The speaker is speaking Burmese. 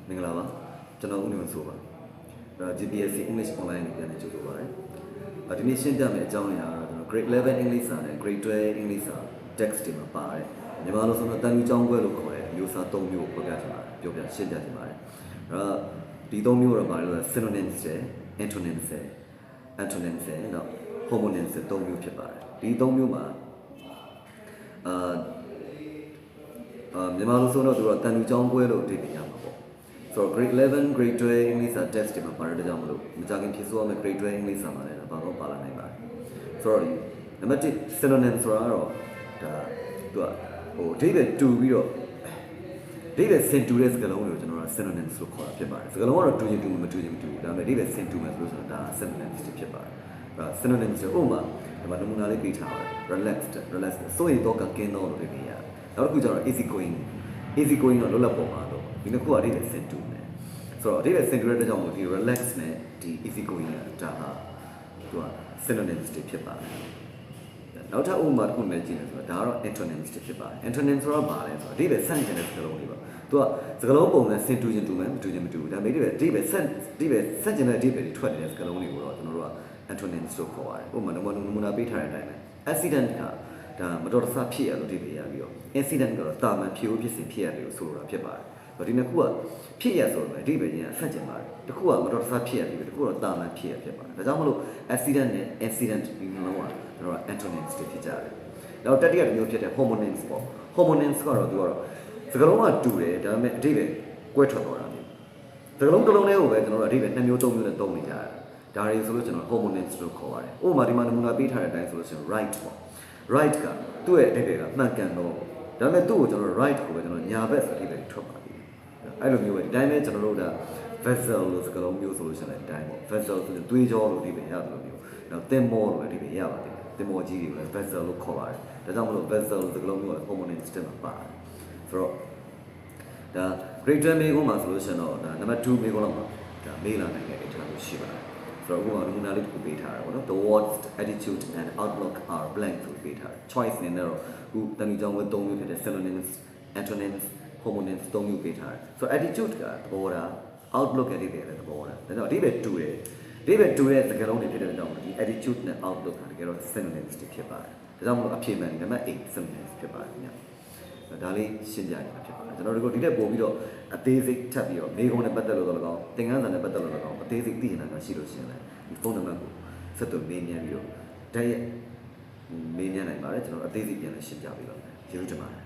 မင်္ဂလာပါကျွန်တော်ဦးနေမဆိုပါGPSC English Online ကိုပြန်နေကြိုဆိုပါရစေဒီနေ့ရှင်းပြမယ့်အကြောင်းအရာကတော့ကျွန်တော် Grade 11 English စာနဲ့ Grade 12 English စာ text တွေမှာပါတယ်မြန်မာလိုဆိုတော့တန်ပြီးကျောင်းခွဲလို့ခေါ်တဲ့မျိုးစား၃မျိုးကိုပြောပြချင်ပါတယ်ပြောပြရှင်းပြချင်ပါတယ်ဒီ၃မျိုးတော့ပါတယ်လို့ synonyms နဲ့ antonyms နဲ့ antonyms နဲ့တော့ homonyms ၃မျိုးဖြစ်ပါတယ်ဒီ၃မျိုးမှာမြန်မာလိုဆိုတော့သူကတန်ပြီးကျောင်းခွဲလို့အဓိပ္ပာယ်ရမှာပေါ့ဆိုတော့ grade 11 grade 12 English စာ text တွေမှာပါတယ်တဲ့ကြောင့်မလို့မကြခင်ဖြစ်ဆိုရမယ့် grade 12 English စာမှာလည်းဘာလို့ပါလာနိုင်ပါလဲဆိုတော့နံပါတ်1 synonym ဆိုတာကတော့ဒါသူကအဓိပ္ပာယ်တူပြီးတော့အဓိပ္ပာယ်ဆင်တူတဲ့စကားလုံးတွေကိုကျွန်တော်က synonyms လို့ခေါ်တာဖြစ်ပါတယ်စကားလုံးကတော့တူရင်တူမတူရင်မတူဒါပေမဲ့အဓိပ္ပာယ်ဆင်တူမယ်ဆိုတော့ဒါ synonyms ဖြစ်ပါတယ်synonyms ဆိုဥပမာဒီမှာနမူနာလေးပေးထားပါတယ် relaxed ဆိုရင်တော့ကင်းတော့လို့ပြောရတယ်နောက်တစ်ခုကျတော့ easy going တော့လွတ်လပ်ပေါ်မှာတော့ဒီနှစ်ခုကအဓိပ္ပာယ်ဆင်တူတယ်ဆိုတော့အဓိပ္ပာယ်ဆင်တူတဲ့အတွက်ကြောင့်မို့ဒီ relax နဲ့ဒီ easy going ကဒါဟာသူက synonyms တွေဖြစ်ပါတယ်နောက်ထပ်ဥပမာတစ်ခုနဲ့ကြည့်နေဆိုတော့ဒါကတော့ antonyms တွေဖြစ်ပါတယ် antonyms ဆိုတာဘာလဲဆိုတော့အဓိပ္ပာယ်ဆန့်ကျင်တဲ့စကားလုံးတွေပါသူကစကားလုံးပုံနဲ့ဆင်တူခြင်းတူမယ်မတူခြင်းမတူဘူးဒါပေမဲ့အဓိပ္ပာယ်ဆန့်ကျင်တဲ့အဓိပ္ပာယ်တွေထွက်နေတဲ့စကားလုံးတွေကိုတော့ကျွန်တော်တို့က antonyms လို့ခေါ်ပါတယ်ဥပမာနမူနာပေးထားတဲ့အတိုင်းပဲ accident ကဒါမတော်တဆဖြစ်ရလို့ဒီလိုရပြီးတော့ incident ကတော့တာမန်ဖြစ်ဖြစ်စဉ်ဖြစ်ရတယ်လို့ဆိုလိုတာဖြစ်ပါတယ်ဒီနှစ်ခုကဖြစ်ရဆိုတော့အဓိပ္ပာယ်ကြီးကဆက်ကျင်ပါတယ်တစ်ခုကမတော်တဆဖြစ်ရပြီးတစ်ခုကတော့တာမန်ဖြစ်ရဖြစ်ပါတယ်ဒါကြောင့်မလို့ accident နဲ့ incident ဒီနှလုံးကကျွန်တော်က antonyms တွေဖြစ်ကြတယ်နောက်တတိယတစ်မျိုးဖြစ်တဲ့ homonyms ပေါ့ homonyms ကတော့သူကတော့စကားလုံးကတူတယ်ဒါပေမဲ့အဓိပ္ပာယ်ကွဲထွက်သွားတာမျိုးစကားလုံးတစ်လုံးလေးကိုပဲကျွန်တော်တို့အဓိပ္ပာယ်2မျိုး3မျိုးနဲ့သုံးနေကြတယ်ဒါတွေဆိုလို့ကျွန်တော် homonyms လို့ခေါ်ပါတယ်ဥပမာဒီမှာနမူနာပေးထားတဲ့အတိုင်းဆိုလို့ရှိရင် right ပေါ့ right ကသူ့ရဲ့အဓိပ္ပာယ်ကမှန်ကန်တော့ဒါပေမဲ့သူ့ကိုကျွန်တော် right ကိုပဲကျွန်တော်ညာဘက်ဆိုအဓိပ္ပာယ်ထွက်ပါပြီအဲ့လိုမျိုးပဲဒီတိုင်းပဲကျွန်တော်တို့ဒါ vessel လို့စကားလုံးမျိုးဆိုလို့ရှိရင်ဒီတိုင်းပေါ့ vessel ဆိုရင်သွေးကြောလို့အဓိပ္ပာယ်ရတယ်လို့မျိုးနောက်သင်္ဘောလို့အဓိပ္ပာယ်ရပါတယ်သင်္ဘောကြီးတွေကိုလည်း vessel လို့ခေါ်ပါတယ်ဒါကြောင့်မလို့ vessel လို့စကားလုံးမျိုးက homonyms တက်မှာပါတယ်ဆိုတော့ဒါ grade 12 မေးခွန်းမှာဆိုလို့ရှိရင်တော့ဒါ number 2 မေးခွန်းလောက်မှာဒါမေးလာနိုင်တဲ့အနေအထားမျိုးရှိပါတယ်ဆိုတော့ဥပမာနမူနာလေးတစ်ခုပေးထားတာပေါ့နော် the words attitude and outlook are blank ဆိုပေးထားတယ် choice နဲ့တော့ခုတဏှီကြောင့်ဝတ်၃မျိုးဖြစ်တဲ့ synonyms antonyms homonyms ၃မျိုးပေးထားတယ်ဆိုတော့ attitude ကသဘောထား outlook ကလည်းသဘောထားဒါကြောင့်အဓိပ္ပာယ်တူတယ်အဓိပ္ပာယ်တူတဲ့စကားလုံးတွေဖြစ်တဲ့ကြောင့်ဒီ attitude နဲ့ outlook ကတကယ်တော့ synonyms တွေဖြစ်ပါတယ်ဒါကြောင့်မလို့အဖြေမှန်ဒီနံပါတ်8 synonyms ဖြစ်ပါတယ်ခင်ဗျာဒါလေးရှင်းပြနေတာဖြစ်ပါတယ်ကျွန်တော်တို့ဒီတက်ပို့ပြီးတော့အသေးစိတ်ထပ်ပြီးတော့မေးခွန်းနဲ့ပတ်သက်လို့တော့၎င်းသင်ခန်းစာနဲ့ပတ်သက်လို့၎င်းအသေးစိတ်သိနေတာရှိလို့ရှိရင်လည်းဒီဖုန်းနံပါတ်ကိုဆက်သွယ်မေးမြန်းပြီးတော့တိုက်ရိုက်မေးမြန်းနိုင်ပါတယ်ကျွန်တော်အသေးစိတ်ပြန်လည်းရှင်းပြပေးပါမယ်ကျေးဇူးတင်ပါတယ်